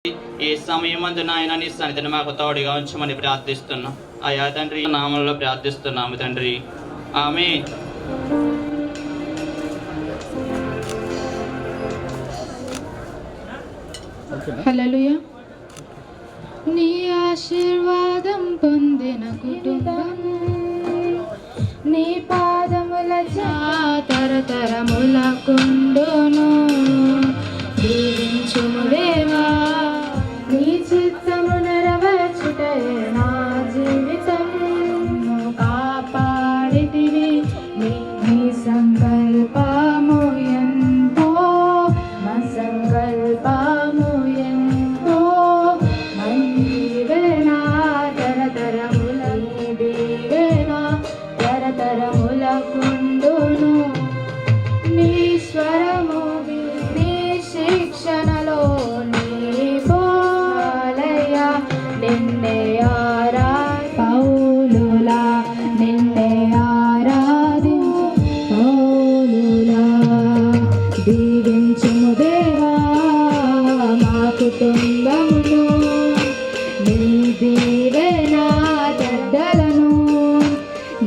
ఈ సమయమందు నాయన నీ సన్నిధిని మాకు తోడుగా ఉంచమని ప్రార్థిస్తున్నాం. అయా తండ్రి నామంలో ప్రార్థిస్తున్నాము తండ్రి, ఆమేన్. హల్లెలూయా. నీ ఆశీర్వాదం పొందిన కుటుంబం నీ పాదముల తరతరములకుండును. దీవించుము దేవా, నీ చిత్తము నెరవేర్చుటయే నా జీవితం. కాపాడితివి నీ సంకల్పము ఎంతో, నా సంకల్పము ఎంతో. మందివేనా తరతరముల దీవేనా తరతరములకుండును. నీ స్వరము నీ శిక్షణలో నీ బోలయ నిన్నే పౌలులా నిన్నే ఆరాధించు పౌలులా. దీవించుము దేవా మా కుటుంబమును, నీ దీవెనా దద్దలను,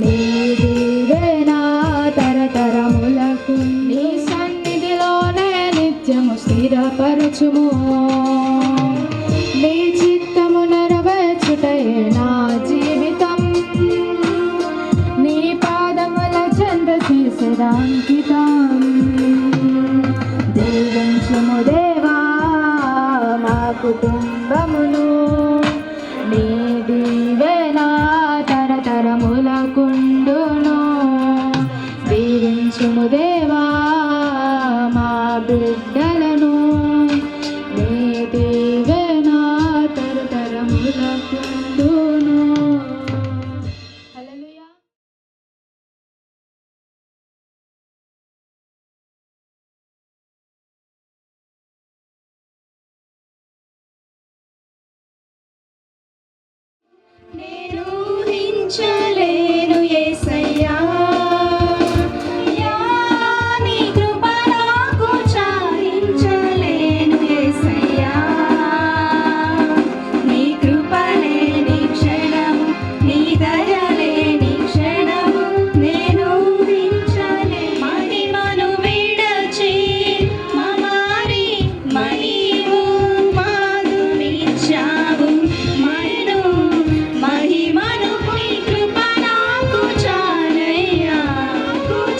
నీ దీవెనా తరతరములకు. నీ సన్నిధిలోనే నిత్యము స్థిరపరచుము. నీ చిత్తము నెరవేర్చుటయే నా జీవితం. నీ పాదముల చెంత చేసేదాంకితం. దీవించుము దేవా మా కుటుంబమును, నీ దీవెనా తరతరములకుండును. దీవించుము దేవా మా బిడ్డలను, నీ దీవెనా తరతరములకుండును. హల్లెలూయా. నేను ఊహించలేను యేసయ్యా, నీ కృప నాకు చాలించలేను యేసయ్యా. నీ కృప లేని క్షణము, నీ దయ లేని క్షణము నేను ఊహించలేను. మహిమను విడచి మమారి మహిము మాధురిచ్చావు. మహిమను నీ కృప నాకు చాలయ్యా,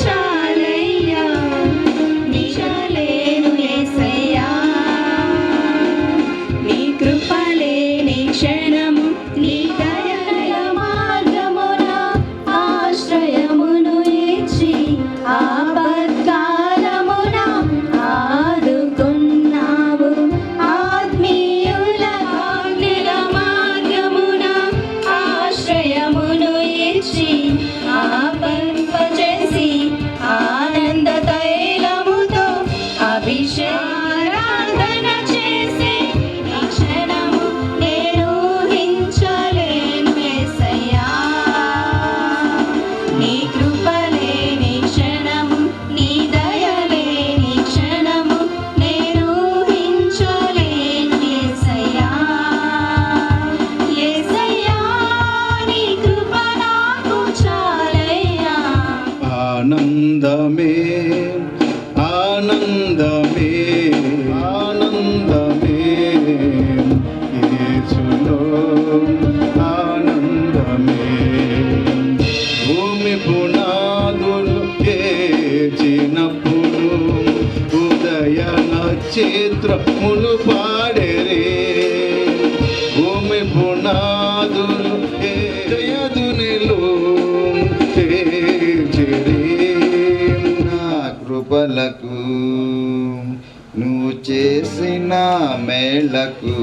చాలయ్యా. నీ చాలేను యేసయ్యా, నీ కృప లేని క్షణము, నీ దయల మార్గమున ఆశ్రయమును ఇచ్చి ఆపత్కాలమున ఆదుకున్నావు. ఆత్మీయుల ఆజ్ఞల మార్గమున ఆశ్రయమును ఇచ్చి ఆపంపచేసి ఆనంద తైలముతో అభిషేకారాధన చేసే ఈ క్షణము నేను ఊహించలేను యేసయ్యా. నీ కృప లేని క్షణము, నీ దయ లేని క్షణము నేను ఊహించలేను యేసయ్యా. యేసయ్యా నీ కృప నాకు చాలయ్యా. ఆనందమే ఆనందమే ఆనందమే యేసులో ఆనందమే. భూమి పునాదులు చేర్చినప్పుడు ఉదయ నక్షత్రములు పాడేరే. భూమి పునాదులు జయదునిలో చేర్చిరే. నా కృపలకు నువ్వు చేసిన మేళకు,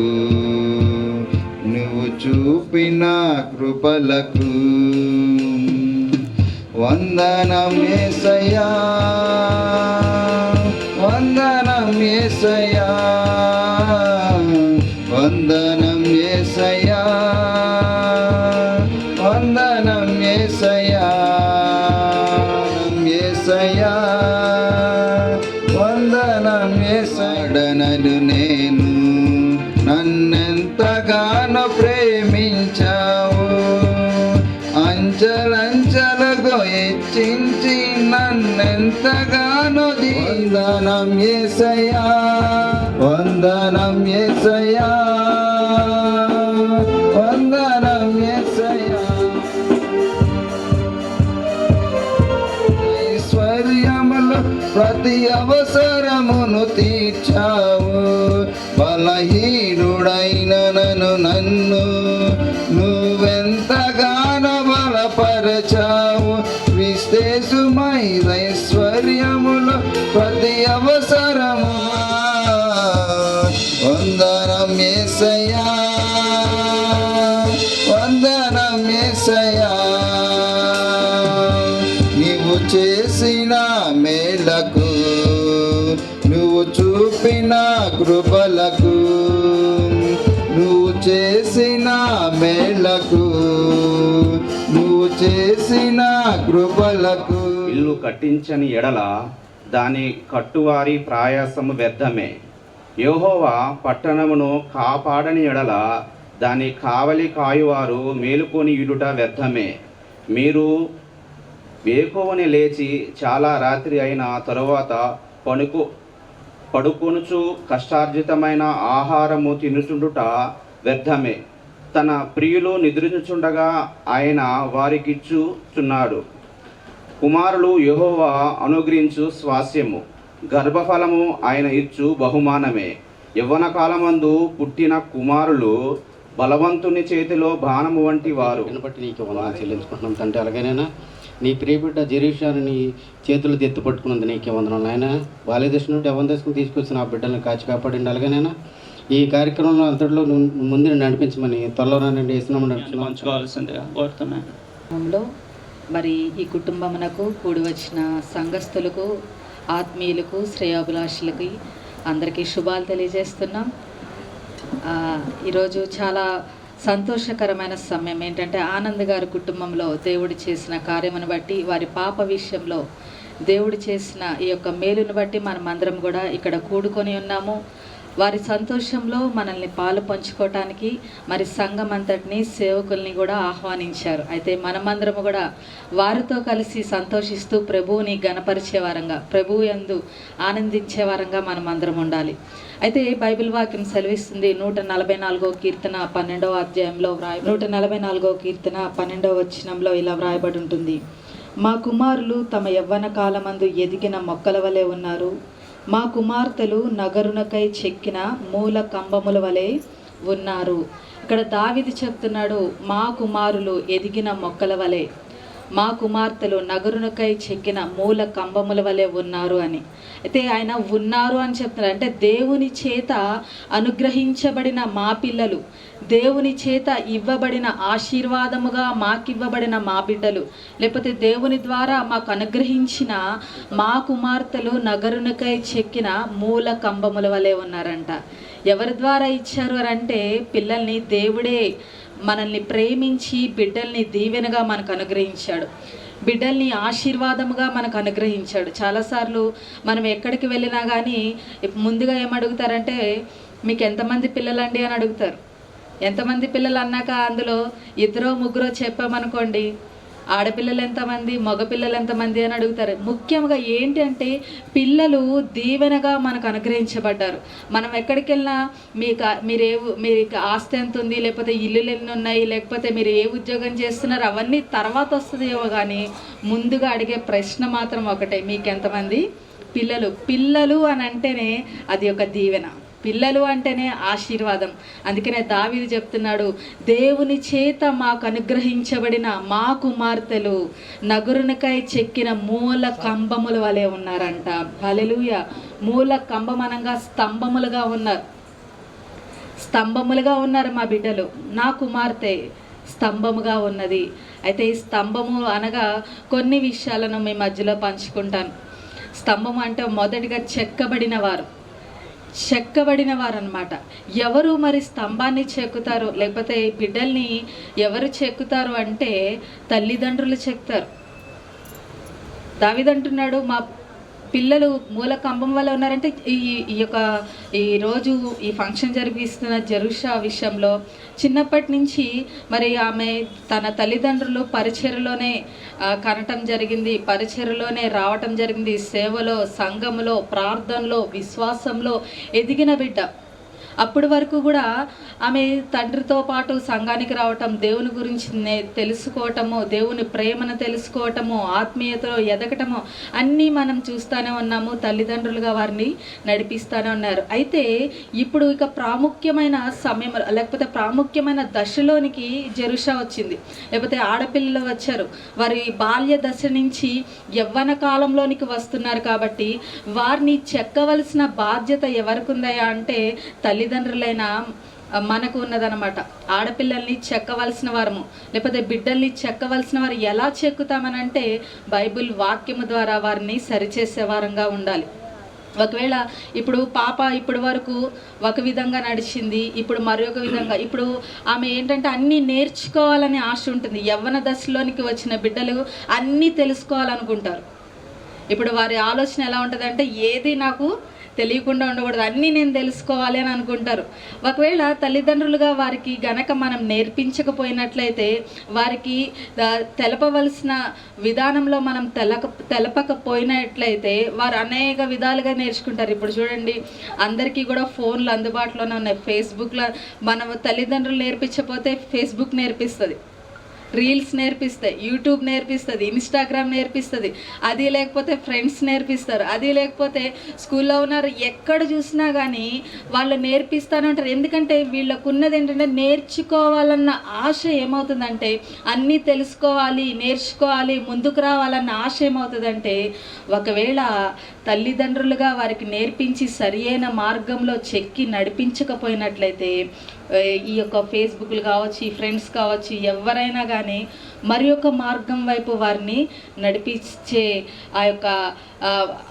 నువ్వు చూపిన కృపలకు వందనం యేసయ్యా, వందనం యేసయ్యా, వందనం యేసయ్యా, వందనం యేసయ్యా, యేసయ్యా వందనం యేసయ్యా. నేను నన్ను అంచెలంచెలుగా హెచ్చించి నన్నెంతగానో వందనం యేసయ్యా, వందనం యేసయ్యా, వందనం యేసయ్యా. ఐశ్వర్యములు ప్రతి అవసరమును తీర్చావు, బలహీనుడైన నన్ను నువ్వెంతగానో బలపరచావు. విశేషమైశ్వర్యములు ప్రతి అవసరము వందనం యేసయ్యా, వందనం యేసయ్యా. నీవు చేసిన మేలకు, నువ్వు చూపిన కృపలకు, నువ్వు చేసిన మేలకు, నువ్వు చేసిన కృపలకు. ఇల్లు కట్టించని ఎడల దాని కట్టువారి ప్రయాసము వ్యర్థమే. యెహోవా పట్టణమును కాపాడని ఎడల దాని కావలి కాయువారు మేలుకొని ఇడుట వ్యర్థమే. మీరు వేకువని లేచి చాలా రాత్రి అయిన తరువాత పడుకొనుచు కష్టార్జితమైన ఆహారము తినుచుండుట వ్యర్థమే. తన ప్రియులు నిద్రించుచుండగా ఆయన వారికిచ్చుచున్నాడు. కుమారులు యెహోవా అనుగ్రహించు స్వాస్యము, గర్భఫలము ఆయన ఇచ్చు బహుమానమే. యవ్వన కాలమందు పుట్టిన కుమారులు బలవంతుని చేతిలో బాణము వంటి వారు. బట్టి నీకు వందనాలు చెల్లించుకుంటున్నాం తండ్రి. అలాగేనైనా నీ ప్రియబిడ్డ జెరూషాని నీ చేతులు ఎత్తు పట్టుకున్నది నీకే వందనాలు నాయన. బాల్య దశ నుండి యవ్వన దశకు తీసుకొచ్చిన ఆ బిడ్డలను కాచి కాపాడండి. అలాగేనైనా ఈ కార్యక్రమంలో అంతటిలో ముందు నడిపించమని త్వరలో నుండి వేసినాము పంచుకోవాల్సిందిగా కోరుతున్నాను. కుటుంబంలో మరి ఈ కుటుంబమునకు కూడి వచ్చిన సంఘస్థులకు, ఆత్మీయులకు, శ్రేయాభిలాషులకి అందరికీ శుభాలు తెలియజేస్తున్నాం. ఈరోజు చాలా సంతోషకరమైన సమయం. ఏంటంటే ఆనంద్ గారి కుటుంబంలో దేవుడు చేసిన కార్యమును బట్టి, వారి పాప విషయంలో దేవుడు చేసిన ఈ యొక్క మేలును బట్టి మనం అందరం కూడా ఇక్కడ కూడుకొని ఉన్నాము. వారి సంతోషంలో మనల్ని పాలు పంచుకోవటానికి మరి సంఘం అంతటిని, సేవకుల్ని కూడా ఆహ్వానించారు. అయితే మనమందరము కూడా వారితో కలిసి సంతోషిస్తూ ప్రభువుని గణపరిచే వారంగా, ప్రభువు యందు ఆనందించే వారంగా మనం అందరం ఉండాలి. అయితే బైబిల్ వాక్యం సెలవిస్తుంది 144వ కీర్తన 12వ అధ్యాయంలో 144వ కీర్తన 12వ వచనంలో ఇలా వ్రాయబడి ఉంటుంది: మా కుమారులు తమ యవ్వన కాలమందు ఎదిగిన మొక్కల వలె ఉన్నారు, మా కుమార్తెలు నగరునకై చెక్కిన మూల కంబముల వలె ఉన్నారు. ఇక్కడ దావీదు చెప్తున్నాడు, మా కుమారులు ఎదిగిన మొక్కల వలె, మా కుమార్తెలు నగరునకై చెక్కిన మూల కంబముల వలె ఉన్నారు అని. అయితే ఆయన ఉన్నారు అని చెప్తున్నారు అంటే దేవుని చేత అనుగ్రహించబడిన మా పిల్లలు, దేవుని చేత ఇవ్వబడిన ఆశీర్వాదముగా మాకివ్వబడిన మా బిడ్డలు, లేకపోతే దేవుని ద్వారా మాకు అనుగ్రహించిన మా కుమార్తెలు నగరునకై చెక్కిన మూల కంబముల వలె ఉన్నారంట. ఎవరి ద్వారా ఇచ్చారు అని అంటే పిల్లల్ని దేవుడే మనల్ని ప్రేమించి బిడ్డల్ని దీవెనగా మనకు అనుగ్రహించాడు, బిడ్డల్ని ఆశీర్వాదముగా మనకు అనుగ్రహించాడు. చాలాసార్లు మనం ఎక్కడికి వెళ్ళినా కానీ ముందుగా ఏమడుగుతారంటే మీకు ఎంతమంది పిల్లలండి అని అడుగుతారు. ఎంతమంది పిల్లలు అన్నాక అందులో 2 3 చెప్పామనుకోండి, ఆడపిల్లలు ఎంతమంది, మగపిల్లలు ఎంతమంది అని అడుగుతారు. ముఖ్యంగా ఏంటి అంటే పిల్లలు దీవెనగా మనకు అనుగ్రహించబడ్డారు. మనం ఎక్కడికి వెళ్ళినా మీకు ఆస్తి ఎంత ఉంది, లేకపోతే ఇల్లులు ఎన్ని ఉన్నాయి, లేకపోతే మీరు ఏ ఉద్యోగం చేస్తున్నారు, అవన్నీ తర్వాత వస్తుందేమో కానీ ముందుగా అడిగే ప్రశ్న మాత్రం ఒకటే, మీకు ఎంతమంది పిల్లలు. పిల్లలు అని అంటేనే అది ఒక దీవెన, పిల్లలు అంటేనే ఆశీర్వాదం. అందుకనే దావీదు చెప్తున్నాడు, దేవుని చేత మాకు అనుగ్రహించబడిన మా కుమార్తెలు నగరునికై చెక్కిన మూల కంబముల వలె ఉన్నారంట. హల్లెలూయా. మూల కంబం అనగా స్తంభములుగా ఉన్నారు, స్తంభములుగా ఉన్నారు మా బిడ్డలు. నా కుమార్తె స్తంభముగా ఉన్నది. అయితే ఈ స్తంభము అనగా కొన్ని విషయాలను మీ మధ్యలో పంచుకుంటాను. స్తంభము అంటే మొదటిగా చెక్కబడిన వారు అన్నమాట. ఎవరు మరి స్తంభాన్ని చెక్కుతారు, లేకపోతే బిడ్డల్ని ఎవరు చెక్కుతారు అంటే తల్లిదండ్రులు చెక్కుతారు. దావీదు అంటున్నాడు, మా పిల్లలు మూల కంబం వల్ల ఉన్నారంటే ఈరోజు ఈ ఫంక్షన్ జరిపిస్తున్న జెరూషా విషయంలో చిన్నప్పటి నుంచి మరి ఆమె తన తల్లిదండ్రులు పరిచర్యలోనే కనటం జరిగింది, పరిచర్యలోనే రావటం జరిగింది, సేవలో, సంఘములో, ప్రార్థనలో, విశ్వాసంలో ఎదిగిన బిడ్డ. అప్పటి వరకు కూడా ఆమె తండ్రితో పాటు సంఘానికి రావటం, దేవుని గురించి తెలుసుకోవటము, దేవుని ప్రేమను తెలుసుకోవటము, ఆత్మీయతలో ఎదగటము అన్నీ మనం చూస్తూనే ఉన్నాము. తల్లిదండ్రులుగా వారిని నడిపిస్తూనే ఉన్నారు. అయితే ఇప్పుడు ఇక ప్రాముఖ్యమైన సమయం లేకపోతే ప్రాముఖ్యమైన దశలోనికి జెరూషా వచ్చింది, లేకపోతే ఆడపిల్లలు వచ్చారు. వారి బాల్య దశ నుంచి యవ్వన కాలంలోనికి వస్తున్నారు. కాబట్టి వారిని చెక్కవలసిన బాధ్యత ఎవరికి ఉందయా అంటే తల్లిదండ్రులైన మనకు ఉన్నదనమాట. ఆడపిల్లల్ని చెక్కవలసిన వారము, లేకపోతే బిడ్డల్ని చెక్కవలసిన వారు ఎలా చెక్కుతామనంటే బైబిల్ వాక్యము ద్వారా వారిని సరిచేసే వారంగా ఉండాలి. ఒకవేళ ఇప్పుడు పాప ఇప్పటి వరకు ఒక విధంగా నడిచింది, ఇప్పుడు మరొక విధంగా, ఇప్పుడు ఆమె ఏంటంటే అన్నీ నేర్చుకోవాలని ఆశ ఉంటుంది. యవ్వన దశలోనికి వచ్చిన బిడ్డలు అన్నీ తెలుసుకోవాలనుకుంటారు. ఇప్పుడు వారి ఆలోచన ఎలా ఉంటుందంటే ఏది నాకు తెలియకుండా ఉండకూడదు, అన్నీ నేను తెలుసుకోవాలి అని అనుకుంటారు. ఒకవేళ తల్లిదండ్రులుగా వారికి గనక మనం నేర్పించకపోయినట్లయితే, వారికి తెలపవలసిన విధానంలో మనం తెలపకపోయినట్లయితే వారు అనేక విధాలుగా నేర్చుకుంటారు. ఇప్పుడు చూడండి, అందరికీ కూడా ఫోన్లు అందుబాటులోనే ఉన్నాయి. ఫేస్బుక్లో మనం తల్లిదండ్రులు నేర్పించకపోతే ఫేస్బుక్ నేర్పిస్తుంది, రీల్స్ నేర్పిస్తాయి, యూట్యూబ్ నేర్పిస్తుంది, ఇన్స్టాగ్రామ్ నేర్పిస్తుంది, అది లేకపోతే ఫ్రెండ్స్ నేర్పిస్తారు, అది లేకపోతే స్కూల్లో ఉన్నారు, ఎక్కడ చూసినా కానీ వాళ్ళు నేర్పిస్తూనే ఉంటారు. ఎందుకంటే వీళ్ళకు ఉన్నది ఏంటంటే నేర్చుకోవాలన్న ఆశ ఏమవుతుందంటే, అన్నీ తెలుసుకోవాలి, నేర్చుకోవాలి, ముందుకు రావాలన్న ఆశ ఏమవుతుందంటే, ఒకవేళ తల్లిదండ్రులుగా వారికి నేర్పించి సరియైన మార్గంలో చెక్కి నడిపించకపోయినట్లయితే ఈ యొక్క ఫేస్బుక్లు కావచ్చు, ఈ ఫ్రెండ్స్ కావచ్చు, ఎవరైనా కానీ మరి ఒక మార్గం వైపు వారిని నడిపించే ఆ యొక్క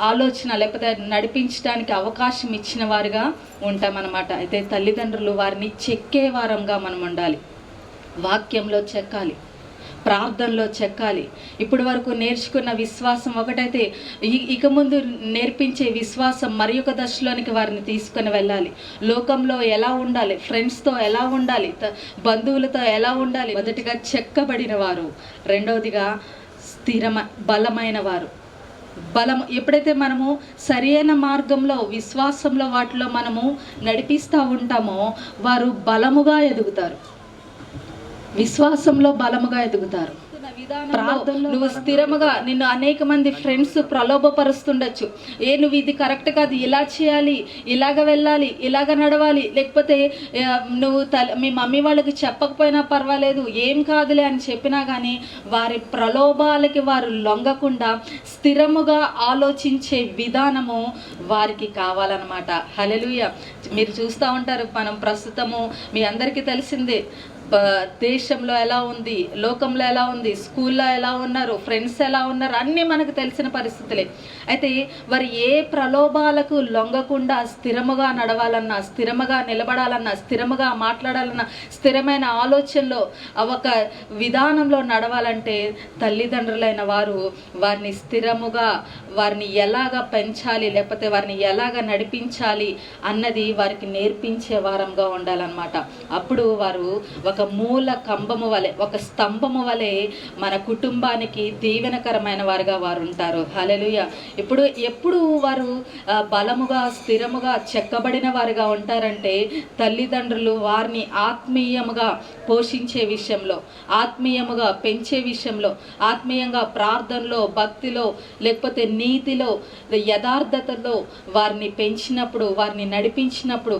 ఆలోచన లేకపోతే నడిపించడానికి అవకాశం ఇచ్చిన వారుగా ఉంటామన్నమాట. అయితే తల్లిదండ్రులు వారిని చెక్కే వారంగా మనం ఉండాలి. వాక్యంలో చెక్కాలి, ప్రార్థనలో చెక్కాలి. ఇప్పటి వరకు నేర్చుకున్న విశ్వాసం ఒకటైతే ఇక ముందు నేర్పించే విశ్వాసం మరి ఒక దశలోనికి వారిని తీసుకొని వెళ్ళాలి. లోకంలో ఎలా ఉండాలి, ఫ్రెండ్స్తో ఎలా ఉండాలి, బంధువులతో ఎలా ఉండాలి. మొదటిగా చెక్కబడిన వారు, రెండవదిగా బలమైన వారు. ఎప్పుడైతే మనము సరైన మార్గంలో విశ్వాసంలో వాటిలో మనము నడిపిస్తూ ఉంటామో వారు బలముగా ఎదుగుతారు, విశ్వాసంలో బలముగా ఎదుగుతారు. ప్రార్థనలో నువ్వు స్థిరముగా, నిన్ను అనేక మంది ఫ్రెండ్స్ ప్రలోభపరుస్తుండొచ్చు. నువ్వు ఇది కరెక్ట్ కాదు, ఇలా చేయాలి, ఇలాగ వెళ్ళాలి, ఇలాగ నడవాలి, లేకపోతే నువ్వు మీ మమ్మీ వాళ్ళకి చెప్పకపోయినా పర్వాలేదు, ఏం కాదులే అని చెప్పినా కానీ వారి ప్రలోభాలకి వారు లొంగకుండా స్థిరముగా ఆలోచించే విధానము వారికి కావాలన్నమాట. హల్లెలూయా. మీరు చూస్తూ ఉంటారు, మనం ప్రస్తుతము మీ అందరికీ తెలిసిందే, దేశంలో ఎలా ఉంది, లోకంలో ఎలా ఉంది, స్కూల్లో ఎలా ఉన్నారు, ఫ్రెండ్స్ ఎలా ఉన్నారు, అన్నీ మనకు తెలిసిన పరిస్థితులే. అయితే వారు ఏ ప్రలోభాలకు లొంగకుండా స్థిరముగా నడవాలన్నా, స్థిరముగా నిలబడాలన్నా, స్థిరముగా మాట్లాడాలన్నా, స్థిరమైన ఆలోచనలో ఒక విధానంలో నడవాలంటే తల్లిదండ్రులైన వారు వారిని స్థిరముగా, వారిని ఎలాగ పెంచాలి, లేకపోతే వారిని ఎలాగ నడిపించాలి అన్నది వారికి నేర్పించే వారంగా ఉండాలన్నమాట. అప్పుడు వారు ఒక మూల కంబము వలె, ఒక స్తంభము వలె మన కుటుంబానికి దీవెనకరమైన వారుగా వారు ఉంటారు. హల్లెలూయా. ఎప్పుడు వారు బలముగా, స్థిరముగా చెక్కబడిన వారుగా ఉంటారంటే తల్లిదండ్రులు వారిని ఆత్మీయముగా పోషించే విషయంలో, ఆత్మీయముగా పెంచే విషయంలో, ఆత్మీయంగా ప్రార్థనలో, భక్తిలో, లేకపోతే నీతిలో, యథార్థతలో వారిని పెంచినప్పుడు, వారిని నడిపించినప్పుడు,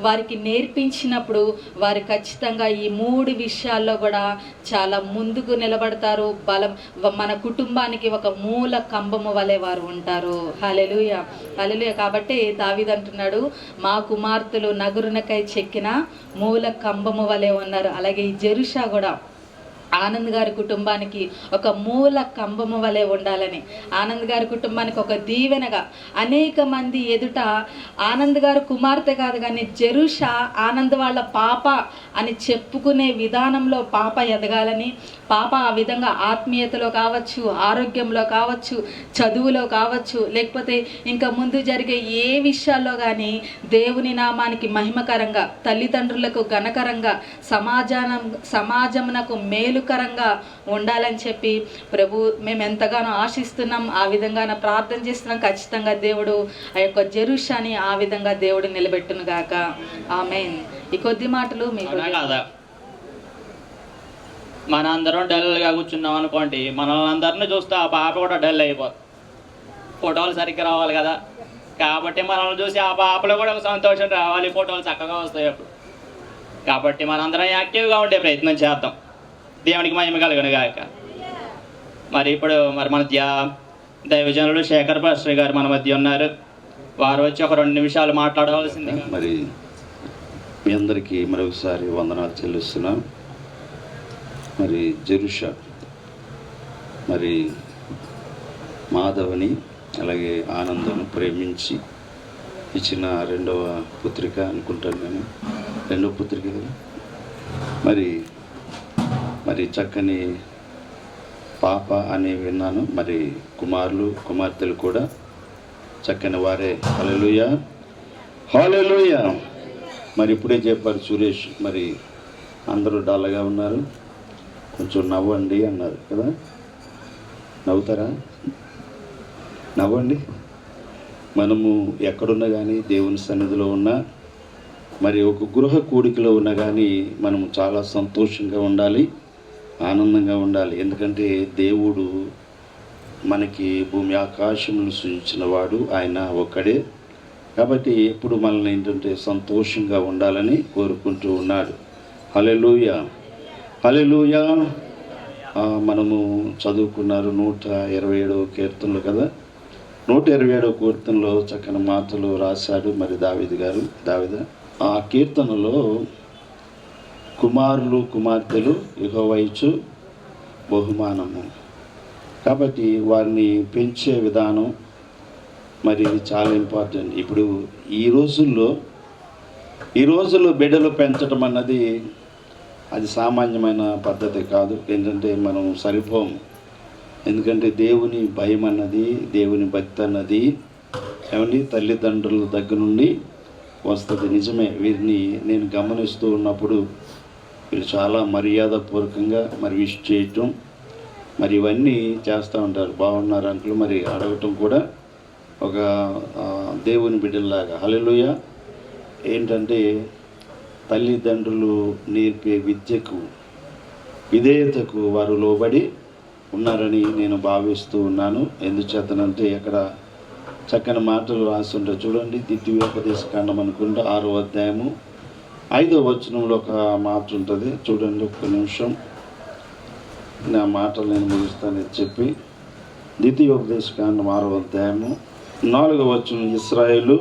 వారికి నేర్పించినప్పుడు వారు ఖచ్చితంగా ఈ 3 విషయాల్లో కూడా చాలా ముందుకు నిలబడతారు. మన కుటుంబానికి ఒక మూల కంబము వలె వారు ఉంటారు. హల్లెలూయా, హల్లెలూయా. కాబట్టి దావీదు అంటున్నాడు, మా కుమార్తెలు నగురునకై చెక్కిన మూల కంబము వలె ఉన్నారు. అలాగే ఈ జెరూషా కూడా ఆనంద్ గారి కుటుంబానికి ఒక మూల కంబము వలె ఉండాలని, ఆనంద్ గారి కుటుంబానికి ఒక దీవెనగా అనేక మంది ఎదుట ఆనంద్ గారు కుమార్తె కాదు కానీ జెరూష ఆనంద్ వాళ్ళ పాప అని చెప్పుకునే విధానంలో పాప ఎదగాలని, పాప ఆ విధంగా ఆత్మీయతలో కావచ్చు, ఆరోగ్యంలో కావచ్చు, చదువులో కావచ్చు, లేకపోతే ఇంకా ముందు జరిగే ఏ విషయాల్లో కానీ దేవుని నామానికి మహిమకరంగా, తల్లిదండ్రులకు ఘనకరంగా, సమాజమునకు మేలుకరంగా ఉండాలని చెప్పి ప్రభు మేము ఎంతగానో ఆశిస్తున్నాం. ఆ విధంగా ప్రార్థన చేస్తున్నాం. ఖచ్చితంగా దేవుడు ఆ యొక్క జెరూషాని ఆ విధంగా దేవుడు నిలబెట్టును గాక. ఆమేన్. ఈ కొద్ది మాటలు మీకు కాదా, మన అందరం డల్గా కూర్చున్నాం అనుకోండి, మనల్ని అందరినీ చూస్తే ఆ పాప కూడా డల్ అయిపోతుంది. ఫోటోలు సరిగ్గా రావాలి కదా, కాబట్టి మనల్ని చూసి ఆ పాపలో కూడా ఒక సంతోషం రావాలి, ఫోటోలు చక్కగా వస్తాయి అప్పుడు. కాబట్టి మనందరం యాక్టివ్గా ఉండే ప్రయత్నం చేద్దాం. దేవునికి మహిమ కలుగును గాక. మరి ఇప్పుడు మన మధ్య దైవజనులు శేఖర్ పాస్టర్ గారు మన మధ్య ఉన్నారు. వారు వచ్చి ఒక 2 నిమిషాలు మాట్లాడవలసింది. మరి మీ అందరికీ మరొకసారి వందనాలు చెల్లిస్తున్నాం. మరి జెరూష మరి మాధవని అలాగే ఆనందను ప్రేమించి ఇచ్చిన 2వ పుత్రిక అనుకుంటాను నేను, 2వ పుత్రిక కదా. మరి చక్కని పాప అని విన్నాను. మరి కుమారులు కుమార్తెలు కూడా చక్కని వారే. హల్లెలూయా, హల్లెలూయా. మరి ఇప్పుడే చెప్పారు సురేష్, మరి అందరూ డల్గా ఉన్నారు, కొంచెం నవ్వండి అన్నారు కదా. నవ్వుతారా? నవ్వండి. మనము ఎక్కడున్నా కానీ దేవుని సన్నిధిలో ఉన్నా, మరి ఒక గృహ కూడికలో ఉన్నా కానీ మనము చాలా సంతోషంగా ఉండాలి, ఆనందంగా ఉండాలి. ఎందుకంటే దేవుడు మనకి భూమి ఆకాశములను సృజించిన వాడు ఆయన ఒక్కడే. కాబట్టి ఎప్పుడు మనల్ని ఏంటంటే సంతోషంగా ఉండాలని కోరుకుంటూ ఉన్నాడు. హల్లెలూయా, హల్లెలూయా. మనము చదువుకున్నారు 127వ కీర్తనలు కదా. 127వ కీర్తనలో చక్కని మాటలు రాశాడు మరి దావీదు. ఆ కీర్తనలో కుమారులు కుమార్తెలు యెహోవా ఇచ్చు బహుమానము. కాబట్టి వారిని పెంచే విధానం మరి ఇది చాలా ఇంపార్టెంట్. ఇప్పుడు ఈ రోజుల్లో బిడ్డలు పెంచడం అన్నది అది సామాన్యమైన పద్ధతి కాదు. ఏంటంటే మనం సరిపోము. ఎందుకంటే దేవుని భయం అన్నది, దేవుని భక్తి అన్నది ఏమండి తల్లిదండ్రుల దగ్గర నుండి వస్తుంది. నిజమే, వీరిని నేను గమనిస్తూ ఉన్నప్పుడు వీరు చాలా మర్యాదపూర్వకంగా మరి విష్ చేయటం మరి ఇవన్నీ చేస్తూ ఉంటారు. బాగున్నారు అంకులు మరి అడగటం కూడా ఒక దేవుని బిడ్డలాగా. హల్లెలూయా. ఏంటంటే తల్లిదండ్రులు నేర్పే విద్యకు విధేయతకు వారు లోబడి ఉన్నారని నేను భావిస్తూ ఉన్నాను. ఎందుచేతనంటే అక్కడ చక్కని మాటలు రాస్తుంటే చూడండి, ద్వితీయోపదేశకాండం అనుకుంటే 6వ అధ్యాయము 5వ వచనంలో ఒక మాట ఉంటుంది. చూడండి, ఒక్క నిమిషం నా మాటలు నేను ముగిస్తానని చెప్పి ద్వితీయోపదేశకాండం 6వ అధ్యాయము 4వ వచనం, ఇశ్రాయేలు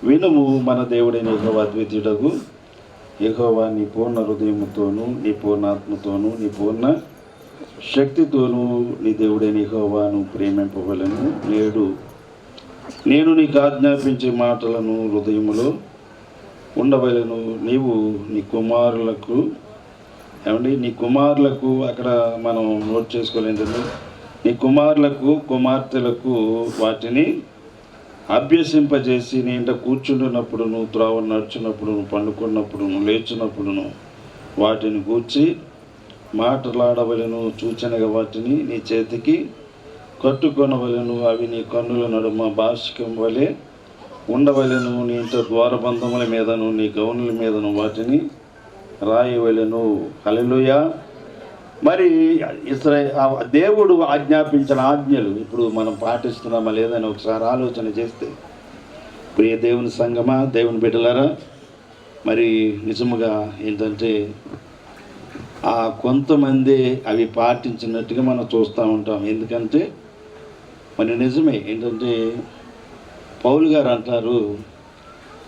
వినుము, మన దేవుడైన యెహోవా అద్వితీయుడగు యెహోవా నీ పూర్ణ హృదయముతోనూ నీ పూర్ణాత్మతోనూ నీ పూర్ణ శక్తితోనూ నీ దేవుడైన యెహోవాను ప్రేమింపవలెను. నేను నీకు ఆజ్ఞాపించే మాటలను హృదయములో ఉండవలెను. నీవు నీ కుమారులకు నీ కుమారులకు అక్కడ మనం నోట్ చేసుకోలేదండి, నీ కుమారులకు కుమార్తెలకు వాటిని అభ్యసింపజేసి నీ ఇంట కూర్చుంటున్నప్పుడును, త్రోవ నడుచున్నప్పుడును, పండుకున్నప్పుడును, లేచినప్పుడును వాటిని గూర్చి మాట్లాడవలెను. సూచనగా వాటిని నీ చేతికి కట్టుకొనవలెను. అవి నీ కన్నుల నడుమ భాషికం వలె ఉండవలెను. నీ ఇంట ద్వారబంధముల మీదను నీ గౌనుల మీదను వాటిని రాయవలెను. హల్లెలూయా. మరి దేవుడు ఆజ్ఞాపించిన ఆజ్ఞలు ఇప్పుడు మనం పాటిస్తున్నామా లేదని ఒకసారి ఆలోచన చేస్తే, ప్రియ దేవుని సంగమా, దేవుని బిడ్డలారా, మరి నిజముగా ఏంటంటే కొంతమంది అవి పాటించినట్టుగా మనం చూస్తూ ఉంటాం. ఎందుకంటే మరి నిజమే ఏంటంటే పౌలు గారు అంటారు,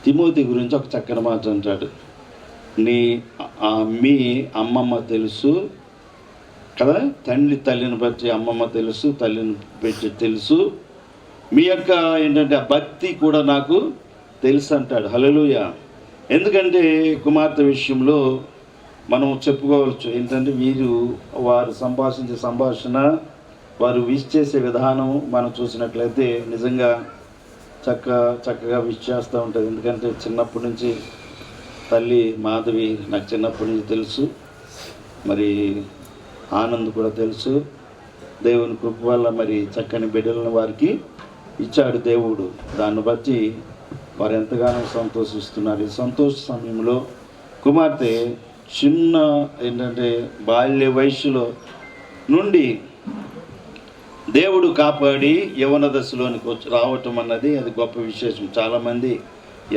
తిమోతి గురించి ఒక చక్కని మాట అంటాడు, మీ అమ్మమ్మ తెలుసు, కదా. తల్లిని బట్టి అమ్మమ్మ తెలుసు, తల్లిని పెట్టి తెలుసు, మీ యొక్క ఏంటంటే ఆ భక్తి కూడా నాకు తెలుసు అంటాడు. హల్లెలూయా. ఎందుకంటే కుమార్తె విషయంలో మనం చెప్పుకోవచ్చు ఏంటంటే వారు సంభాషించే సంభాషణ, వారు విష్ చేసే విధానం మనం చూసినట్లయితే నిజంగా చక్కగా విష్ చేస్తూ ఉంటుంది. ఎందుకంటే చిన్నప్పటి నుంచి తల్లి మాధవి నాకు చిన్నప్పటి నుంచి తెలుసు, మరి ఆనంద్ కూడా తెలుసు. దేవుని కృప వల్ల మరి చక్కని బిడ్డలను వారికి ఇచ్చాడు దేవుడు. దాన్ని బట్టి వారు ఎంతగానో సంతోషిస్తున్నారు. ఈ సంతోష సమయంలో కుమార్తె చిన్న ఏంటంటే బాల్య వయసులో నుండి దేవుడు కాపాడి యవన దశలోనికి రావటం అన్నది అది గొప్ప విశేషం. చాలామంది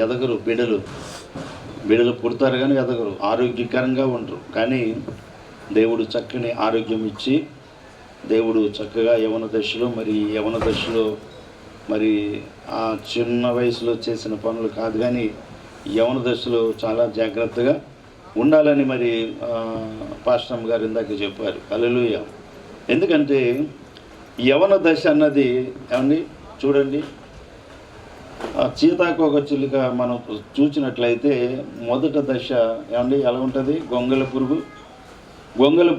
ఎదగరు, బిడ్డలు పుడతారు కానీ ఎదగరు, ఆరోగ్యకరంగా ఉండరు. కానీ దేవుడు చక్కని ఆరోగ్యం ఇచ్చి దేవుడు చక్కగా యవన దశలో మరి ఆ చిన్న వయసులో చేసిన పనులు కాదు కానీ యవన దశలో చాలా జాగ్రత్తగా ఉండాలని మరి పాస్టమ్ గారు ఇందాక చెప్పారు. హల్లెలూయా. ఎందుకంటే యవన దశ అన్నది ఏమండి చూడండి, సీతాకోక చిలుక మనం చూసినట్లయితే మొదట దశ ఏమండి ఎలా ఉంటుంది, గొంగళ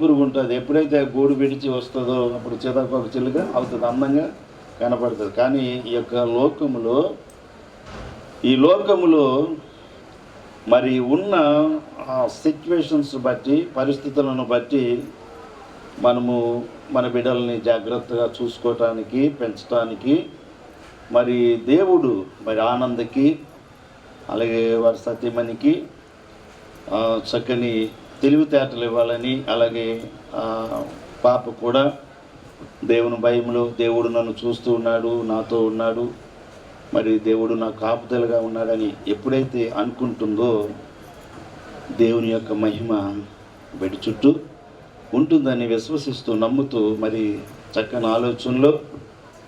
పురుగు ఉంటుంది. ఎప్పుడైతే గూడు విడిచి వస్తుందో అప్పుడు సీతాకోక చిలుక అవుతుంది, అందంగా కనపడుతుంది. కానీ ఈ లోకములో మరి ఉన్న సిచ్యువేషన్స్ బట్టి, పరిస్థితులను బట్టి మనము మన బిడ్డల్ని జాగ్రత్తగా చూసుకోవటానికి, పెంచడానికి మరి దేవుడు మరి ఆనందకి అలాగే వారి సతీమణికి చక్కని తెలివితేటలు ఇవ్వాలని, అలాగే పాప కూడా దేవుని భయంలో దేవుడు నన్ను చూస్తూ ఉన్నాడు, నాతో ఉన్నాడు, మరి దేవుడు నాకు కాపుదలుగా ఉన్నాడని ఎప్పుడైతే అనుకుంటుందో దేవుని యొక్క మహిమ బిడ్డ చుట్టూ ఉంటుందని విశ్వసిస్తూ నమ్ముతూ మరి చక్కని ఆలోచనలో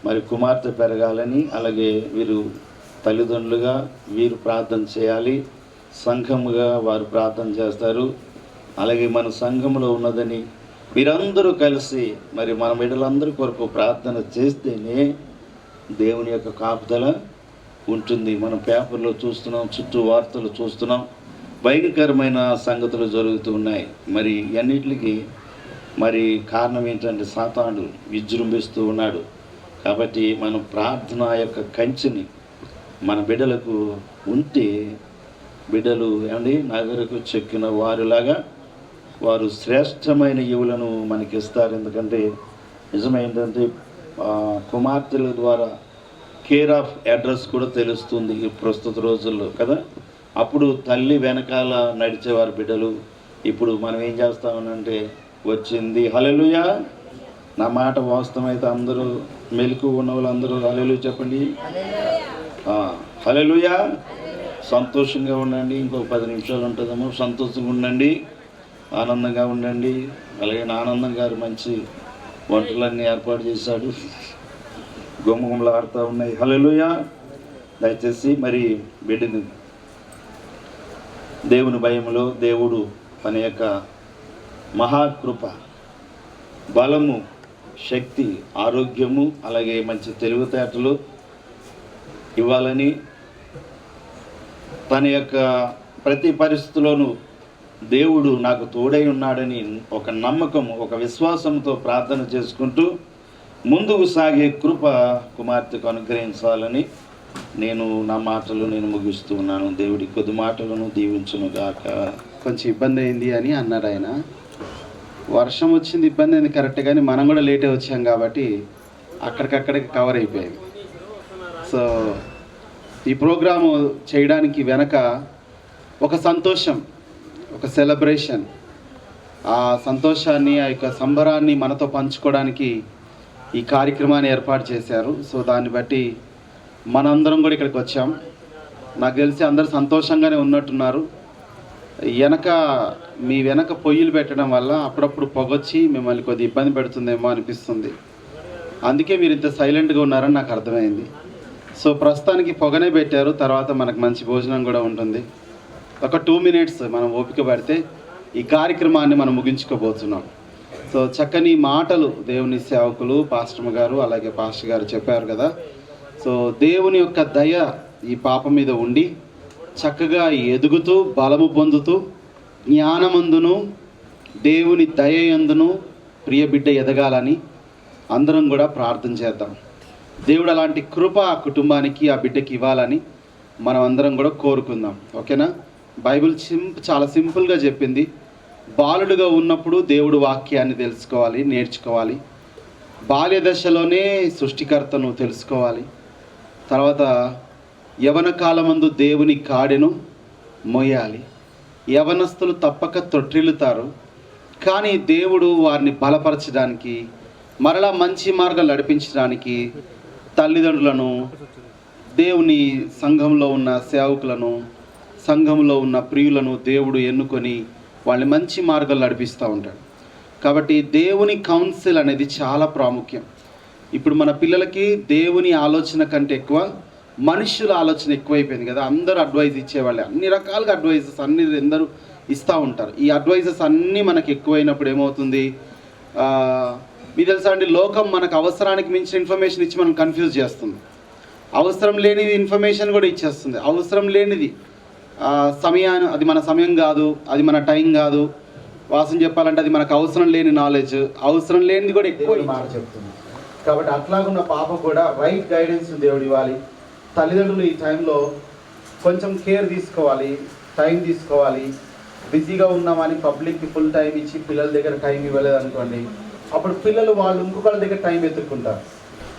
మరి కుమార్తె పెరగాలని, అలాగే వీరు తల్లిదండ్రులుగా వీరు ప్రార్థన చేయాలి, సంఘముగా వారు ప్రార్థన చేస్తారు. అలాగే మన సంఘంలో ఉన్నదని మీరందరూ కలిసి మరి మన బిడ్డలందరి కొరకు ప్రార్థన చేస్తేనే దేవుని యొక్క కాపుదల ఉంటుంది. మనం పేపర్లో చూస్తున్నాం, చుట్టూ వార్తలు చూస్తున్నాం, భయంకరమైన సంగతులు జరుగుతూ ఉన్నాయి. మరి అన్నిటికీ మరి కారణం ఏంటంటే సాతానుడు విజృంభిస్తూ ఉన్నాడు. కాబట్టి మనం ప్రార్థన యొక్క కంచెని మన బిడ్డలకు ఉంటే బిడ్డలు ఏమండి నగరకు చెక్కిన వారులాగా వారు శ్రేష్టమైన యువులను మనకి ఇస్తారు. ఎందుకంటే నిజమేంటంటే కుమార్తెల ద్వారా కేర్ ఆఫ్ అడ్రస్ కూడా తెలుస్తుంది ఈ ప్రస్తుత రోజుల్లో కదా. అప్పుడు తల్లి వెనకాల నడిచేవారు బిడ్డలు, ఇప్పుడు మనం ఏం చేస్తామనంటే వచ్చింది. హల్లెలూయా. నా మాట వాస్తవమైతే అందరూ మెలకు ఉన్న వాళ్ళందరూ హల్లెలూయా చెప్పండి. హల్లెలూయా. సంతోషంగా ఉండండి. ఇంకొక 10 నిమిషాలు ఉంటుందేమో. సంతోషంగా ఉండండి, ఆనందంగా ఉండండి. అలాగే ఆనందం గారు మంచి వంటలన్నీ ఏర్పాటు చేశాడు, గుమ్మగుమ్మలు ఆడుతూ ఉన్నాయి. హల్లెలూయా. దయచేసి మరి బిడ్డని దేవుని భయములో దేవుడు తన యొక్క మహాకృప, బలము, శక్తి, ఆరోగ్యము, అలాగే మంచి తెలివితేటలు ఇవ్వాలని, తన యొక్క ప్రతి పరిస్థితిలోనూ దేవుడు నాకు తోడై ఉన్నాడని ఒక నమ్మకం, ఒక విశ్వాసంతో ప్రార్థన చేసుకుంటూ ముందుకు సాగే కృప కుమార్తెకు అనుగ్రహించాలని నా మాటలు ముగిస్తూ ఉన్నాను. దేవుడి కొద్ది మాటలను దీవించును గాక. కొంచెం ఇబ్బంది అయింది అని అన్నాడు ఆయన. వర్షం వచ్చింది, ఇబ్బంది అయింది కరెక్ట్, కానీ మనం కూడా లేటే వచ్చాం కాబట్టి అక్కడికక్కడికి కవర్ అయిపోయింది. సో ఈ ప్రోగ్రాము చేయడానికి వెనక ఒక సంతోషం, ఒక సెలబ్రేషన్, ఆ సంతోషాన్ని, ఆ యొక్క సంబరాన్ని మనతో పంచుకోవడానికి ఈ కార్యక్రమాన్ని ఏర్పాటు చేశారు. సో దాన్ని బట్టి మనందరం కూడా ఇక్కడికి వచ్చాం. నాకు తెలిసి అందరూ సంతోషంగానే ఉన్నట్టున్నారు. మీ వెనక పొయ్యిలు పెట్టడం వల్ల అప్పుడప్పుడు పొగొచ్చి మిమ్మల్ని కొద్ది ఇబ్బంది పెడుతుందేమో అనిపిస్తుంది. అందుకే మీరు ఇంత సైలెంట్గా ఉన్నారని నాకు అర్థమైంది. సో ప్రస్తుతానికి పొగనే పెట్టారు, తర్వాత మనకు మంచి భోజనం కూడా ఉంటుంది. ఒక 2 minutes మనం ఓపిక పడితే ఈ కార్యక్రమాన్ని మనం ముగించుకోబోతున్నాం. సో చక్కని మాటలు దేవుని సేవకులు పాస్టర్ గారు అలాగే పాస్టర్ గారు చెప్పారు కదా. సో దేవుని యొక్క దయ ఈ పాప మీద ఉండి చక్కగా ఎదుగుతూ బలము పొందుతూ జ్ఞానమందును దేవుని దయ యందును ప్రియ బిడ్డ ఎదగాలని అందరం కూడా ప్రార్థన చేద్దాం. దేవుడు అలాంటి కృప ఆ కుటుంబానికి ఆ బిడ్డకి ఇవ్వాలని మనం అందరం కూడా కోరుకుందాం. ఓకేనా? బైబిల్ చాలా సింపుల్గా చెప్పింది. బాలుడుగా ఉన్నప్పుడు దేవుడు వాక్యాన్ని తెలుసుకోవాలి, నేర్చుకోవాలి. బాల్య దశలోనే సృష్టికర్తను తెలుసుకోవాలి. తర్వాత యవన కాలమందు దేవుని కాడెను మోయాలి. యవనస్తులు తప్పక తొట్టిల్లుతారు, కానీ దేవుడు వారిని బలపరచడానికి, మరలా మంచి మార్గం నడిపించడానికి తల్లిదండ్రులను, దేవుని సంఘంలో ఉన్న సేవకులను, సంఘంలో ఉన్న ప్రియులను దేవుడు ఎన్నుకొని వాళ్ళని మంచి మార్గాలు నడిపిస్తూ ఉంటాడు. కాబట్టి దేవుని కౌన్సిల్ అనేది చాలా ప్రాముఖ్యం. ఇప్పుడు మన పిల్లలకి దేవుని ఆలోచన కంటే ఎక్కువ మనుషుల ఆలోచన ఎక్కువైపోయింది కదా. అందరూ అడ్వైజ్ ఇచ్చేవాళ్ళే, అన్ని రకాలుగా అడ్వైజెస్ అన్ని అందరూ ఇస్తూ ఉంటారు. ఈ అడ్వైజెస్ అన్నీ మనకి ఎక్కువైనప్పుడు ఏమవుతుంది, మీకు తెలుసా అండి, లోకం మనకు అవసరానికి మించిన ఇన్ఫర్మేషన్ ఇచ్చి మనం కన్ఫ్యూజ్ చేస్తుంది. అవసరం లేనిది ఇన్ఫర్మేషన్ కూడా ఇచ్చేస్తుంది. అవసరం లేనిది సమయాన్ని, అది మన సమయం కాదు, అది మన టైం కాదు. వాసన చెప్పాలంటే అది మనకు అవసరం లేని నాలెడ్జ్, అవసరం లేనిది కూడా ఎక్కువ మాట చెప్తుంది. కాబట్టి అట్లాగున్న పాప కూడా రైట్ గైడెన్స్ దేవుడు ఇవ్వాలి. తల్లిదండ్రులు ఈ టైంలో కొంచెం కేర్ తీసుకోవాలి, టైం తీసుకోవాలి. బిజీగా ఉన్నామని పబ్లిక్కి ఫుల్ టైం ఇచ్చి పిల్లల దగ్గర టైం ఇవ్వలేదు అనుకోండి, అప్పుడు పిల్లలు వాళ్ళు ఇంకొకళ్ళ దగ్గర టైం ఎత్తుక్కుంటారు,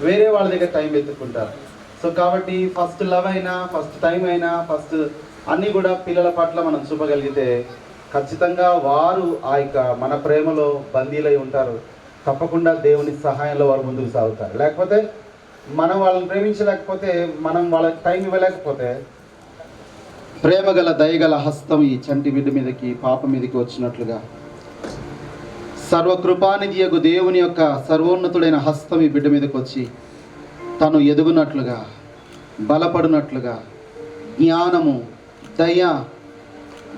వేరే వాళ్ళ దగ్గర టైం ఎత్తుక్కుంటారు. సో కాబట్టి ఫస్ట్ లవ్ అయినా, ఫస్ట్ టైం అయినా, ఫస్ట్ అన్నీ కూడా పిల్లల పట్ల మనం చూపగలిగితే ఖచ్చితంగా వారు ఆ యొక్క మన ప్రేమలో బందీలై ఉంటారు. తప్పకుండా దేవుని సహాయంలో వారు ముందుకు సాగుతారు. లేకపోతే మనం వాళ్ళని ప్రేమించలేకపోతే, మనం వాళ్ళకి టైం ఇవ్వలేకపోతే, ప్రేమగల దయగల హస్తం ఈ చంటి బిడ్డ మీదకి, పాప మీదకి వచ్చినట్లుగా సర్వకృపానిధియగు దేవుని యొక్క సర్వోన్నతుడైన హస్తం ఈ బిడ్డ మీదకి వచ్చి తను ఎదుగునట్లుగా, బలపడినట్లుగా, జ్ఞానము దయ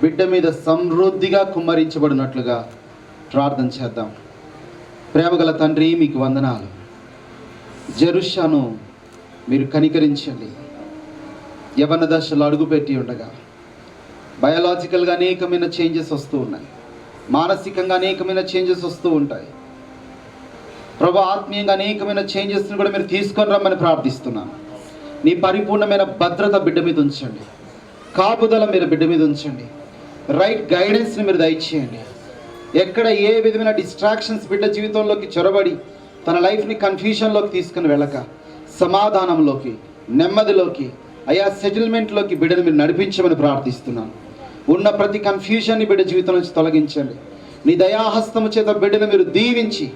బిడ్డ మీద సమృద్ధిగా కుమ్మరించబడినట్లుగా ప్రార్థన చేద్దాం. ప్రేమగల తండ్రి, మీకు వందనాలు. జెరుషాను మీరు కనికరించండి. యవన దశలో అడుగుపెట్టి ఉండగా బయోలాజికల్గా అనేకమైన చేంజెస్ వస్తూ ఉన్నాయి, మానసికంగా అనేకమైన చేంజెస్ వస్తూ ఉంటాయి. ప్రభు, ఆత్మీయంగా అనేకమైన చేంజెస్ని కూడా మీరు తీసుకొని రమ్మని ప్రార్థిస్తున్నాను. నీ పరిపూర్ణమైన భద్రత బిడ్డ మీద ఉంచండి, కాపుదల మీరు బిడ్డ మీద ఉంచండి, రైట్ గైడెన్స్ని మీరు దయచేయండి. ఎక్కడ ఏ విధమైన డిస్ట్రాక్షన్స్ బిడ్డ జీవితంలోకి చొరబడి తన లైఫ్ని కన్ఫ్యూషన్లోకి తీసుకుని వెళ్ళక సమాధానంలోకి, నెమ్మదిలోకి, అయా సెటిల్మెంట్లోకి బిడ్డను మీరు నడిపించమని ప్రార్థిస్తున్నాను. ఉన్న ప్రతి కన్ఫ్యూజన్ని బిడ్డ జీవితం నుంచి తొలగించండి. నీ దయాహస్తము చేత బిడ్డను మీరు దీవించి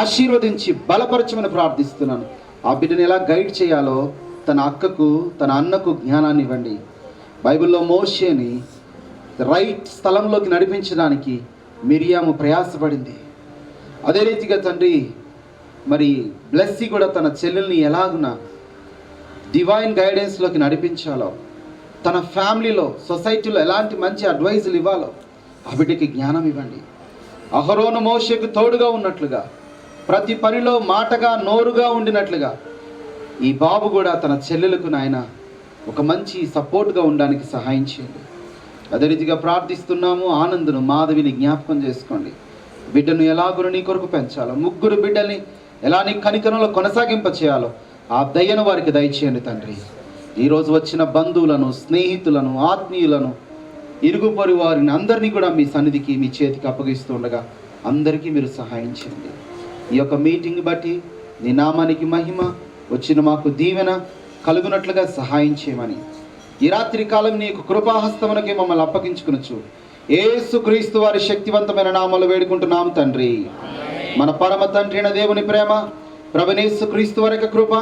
ఆశీర్వదించి బలపరచమని ప్రార్థిస్తున్నాను. ఆ బిడ్డను ఎలా గైడ్ చేయాలో తన అక్కకు, తన అన్నకు జ్ఞానాన్ని ఇవ్వండి. బైబిల్లో మోషేని రైట్ స్థలంలోకి నడిపించడానికి మిరియాము ప్రయాసపడింది. అదే రీతిగా తండ్రి, మరి బ్లెస్సీ కూడా తన చెల్లెల్ని ఎలాగున డివైన్ గైడెన్స్లోకి నడిపించాలో, తన ఫ్యామిలీలో, సొసైటీలో ఎలాంటి మంచి అడ్వైజులు ఇవ్వాలో ఆ బిడ్డకి జ్ఞానం ఇవ్వండి. అహరోను మోషేకు తోడుగా ఉన్నట్లుగా, ప్రతి పనిలో మాటగా నోరుగా ఉండినట్లుగా ఈ బాబు కూడా తన చెల్లెలకు నాయన ఒక మంచి సపోర్ట్గా ఉండడానికి సహాయం చేయండి. అదే రీతిగా ప్రార్థిస్తున్నాము. ఆనందును, మాధవిని జ్ఞాపకం చేసుకోండి. బిడ్డను ఎలాగో నీ కొరకు పెంచాలో, ముగ్గురు బిడ్డల్ని ఎలా నీ కనికరంలో కొనసాగింప చేయాలో ఆ దయను వారికి దయచేయండి తండ్రి. ఈరోజు వచ్చిన బంధువులను, స్నేహితులను, ఆత్మీయులను, ఇరుగు పొరుగు వారిని అందరినీ కూడా మీ సన్నిధికి, మీ చేతికి అప్పగిస్తూ ఉండగా అందరికీ మీరు సహాయం చేయండి. ఈ యొక్క మీటింగ్ బట్టి నీ నామానికి మహిమ, వచ్చిన మాకు దీవెన కలుగునట్లుగా సహాయం చేయమని ఈ రాత్రి కాలం నీ యొక్క కృపాహస్తమునకి మమ్మల్ని అప్పగించుకునొచ్చు యేసుక్రీస్తు వారి శక్తివంతమైన నామములో వేడుకుంటున్నాం తండ్రి. మన పరమ తండ్రి అయిన దేవుని ప్రేమ, ప్రభువైన యేసుక్రీస్తు వారి యొక్క కృప,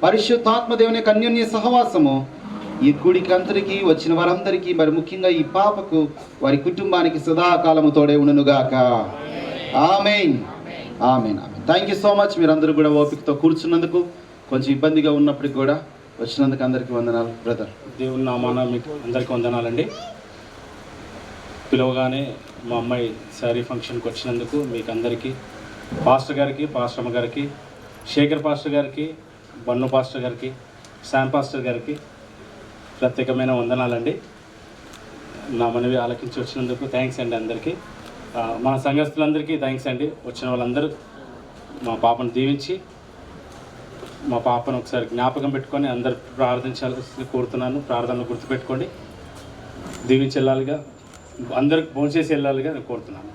పరిశుద్ధాత్మ దేవుని యొక్క అన్యోన్య సహవాసము ఈ కూడికి అందరికీ, వచ్చిన వారందరికీ, మరి ముఖ్యంగా ఈ పాపకు, వారి కుటుంబానికి సదాకాలము తోడే ఉండునుగాక. Amen, amen, amen. Thank you so much. మీరందరూ కూడా ఓపికతో కూర్చున్నందుకు, కొంచెం ఇబ్బందిగా ఉన్నప్పటికీ కూడా వచ్చినందుకు అందరికీ వందనాలు బ్రదర్. దేవుని నామాన మీకు అందరికీ వందనాలండి. పిలవగానే మా అమ్మాయి శారీ ఫంక్షన్కి వచ్చినందుకు మీకు అందరికీ, పాస్టర్ గారికి, పాస్టర్ అమ్మ గారికి, శేఖర్ పాస్టర్ గారికి, బన్ను పాస్టర్ గారికి, శామ్ పాస్టర్ గారికి ప్రత్యేకమైన వందనాలండి. నా మనవి ఆలకించి వచ్చినందుకు థ్యాంక్స్ అండి అందరికీ. మన సంఘస్థులందరికీ థ్యాంక్స్ అండి. వచ్చిన వాళ్ళందరూ మా పాపను దీవించి మా పాపను ఒకసారి జ్ఞాపకం పెట్టుకొని అందరు ప్రార్థించాల్సి కోరుతున్నాను. ప్రార్థనలు గుర్తుపెట్టుకోండి, దీవించి వెళ్ళాలిగా, అందరికి భోంచేసి వెళ్ళాలిగా నేను కోరుతున్నాను.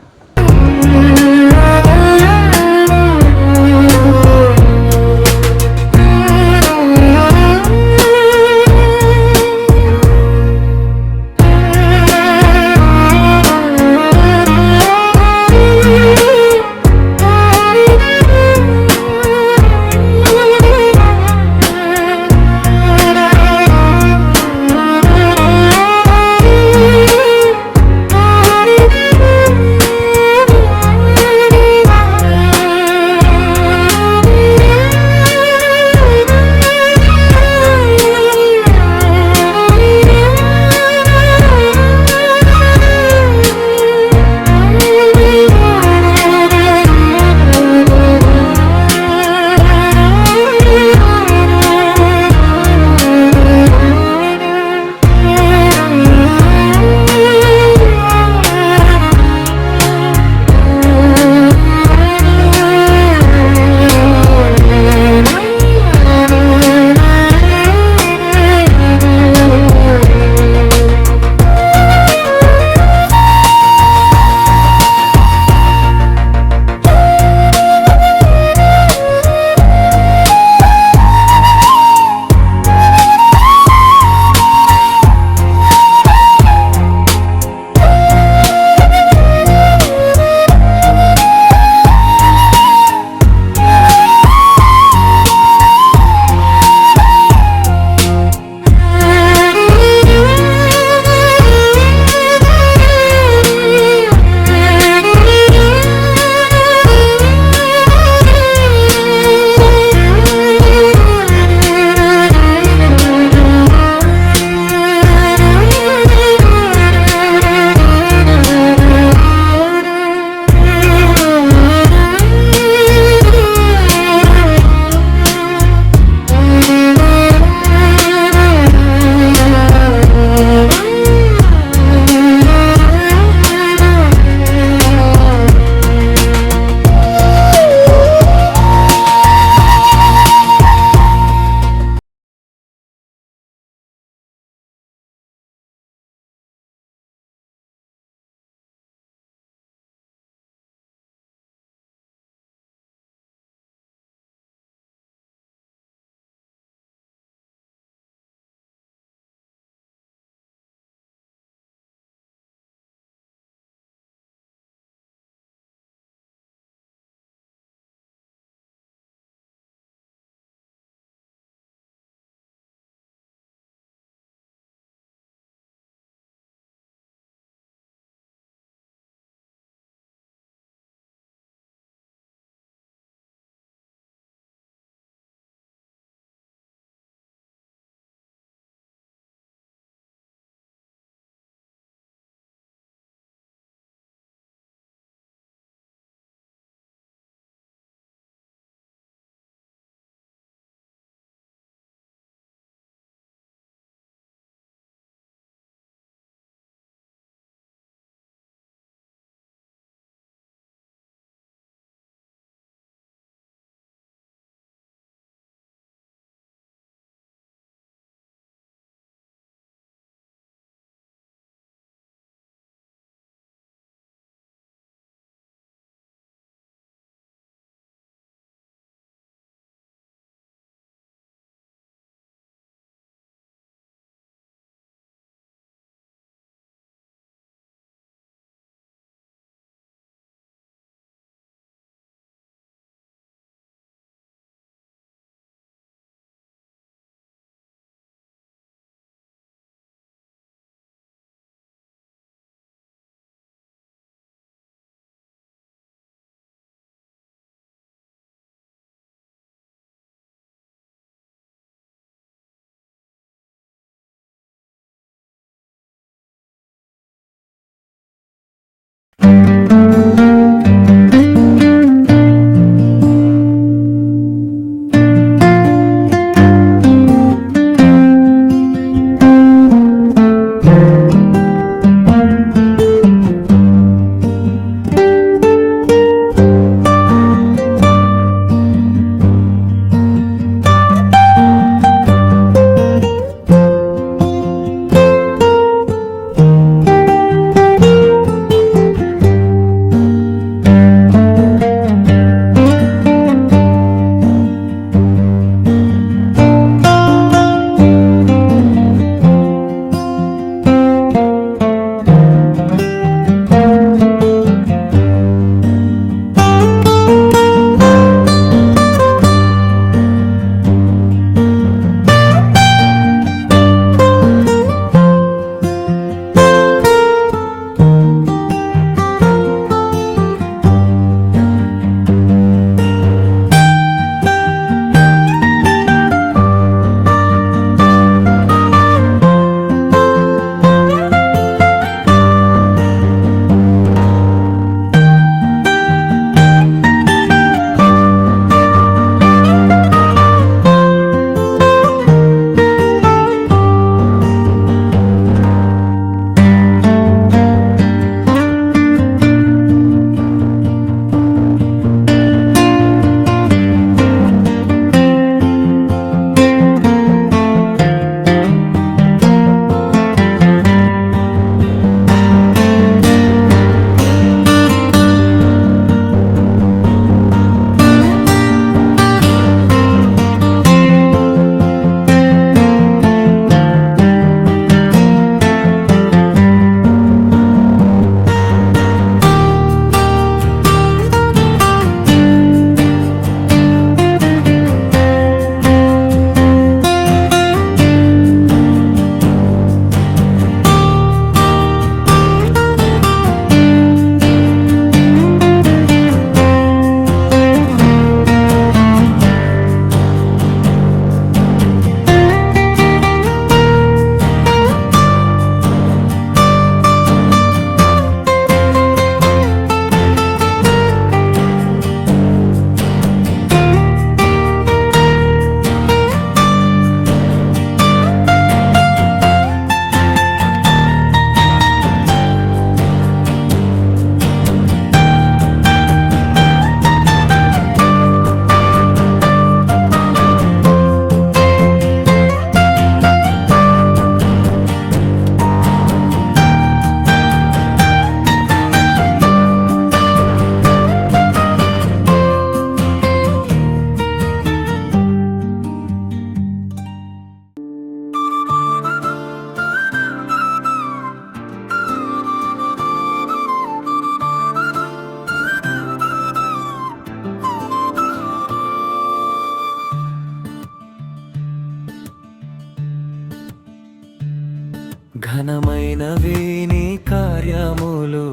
ఘనమైనవి నీ కార్యములు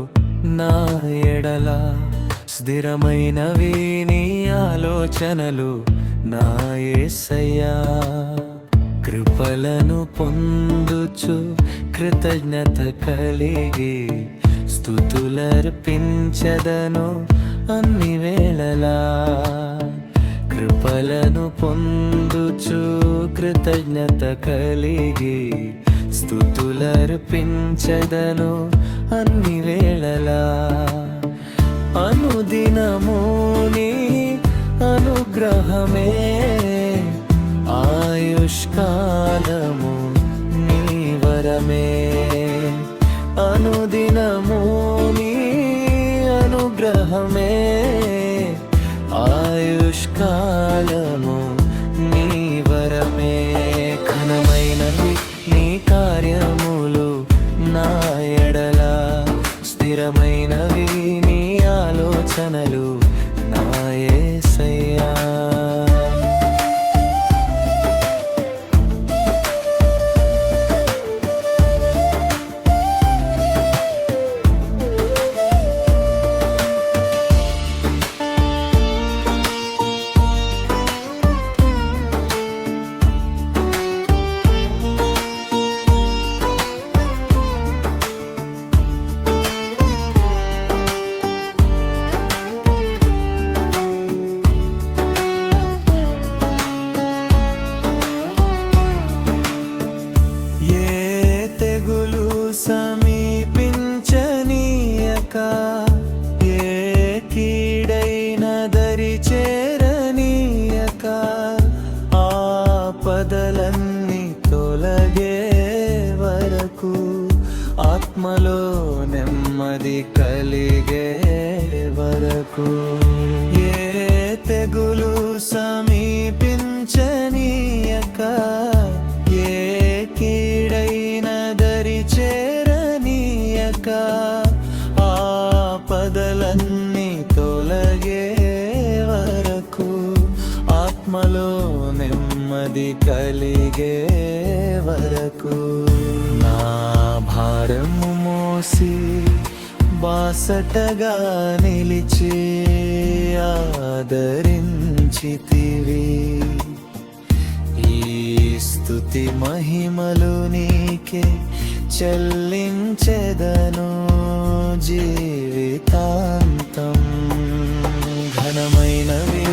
నా ఎడల, స్థిరమైనవి నీ ఆలోచనలు నా యేసయ్యా. కృపలను పొందుచు కృతజ్ఞత కలిగి స్తుతులర్పించదను అన్ని వేళలా. కృపలను పొందుచు కృతజ్ఞత కలిగి స్తుతులర్పించదను అన్ని వేళలా. అనుదినము నీ అనుగ్రహమే ఆయుష్కాలము నీ వరమే. అనుదినము నీ అనుగ్రహమే ఆయుష్కాలము నీ వరమే. ఘనమైనవి నీ కార్యములు నా ఎడల, స్థిరమైనవి నీ ఆలోచనలు నా యేసయ్యా. సమీపించనీయక, ఏ కీడైన దరి చేరనీయక, ఆపదలన్నీ తొలగే వరకు, ఆత్మలో నెమ్మది కలిగే వరకు. ఏ తెగులు సమీపించనీయక, ఏ కీడైన దరి చేరనీయక, ఆపదలన్నీ తొలగే వరకు, ఆత్మలో నెమ్మది కలిగే వరకు. నా భారము మోసి బాసటగా నిలిచి ఆదరించితివి. ఈ స్తుతి మహిమలు నీకే చెల్లించెదను జీవితాంతం. ఘనమైనవి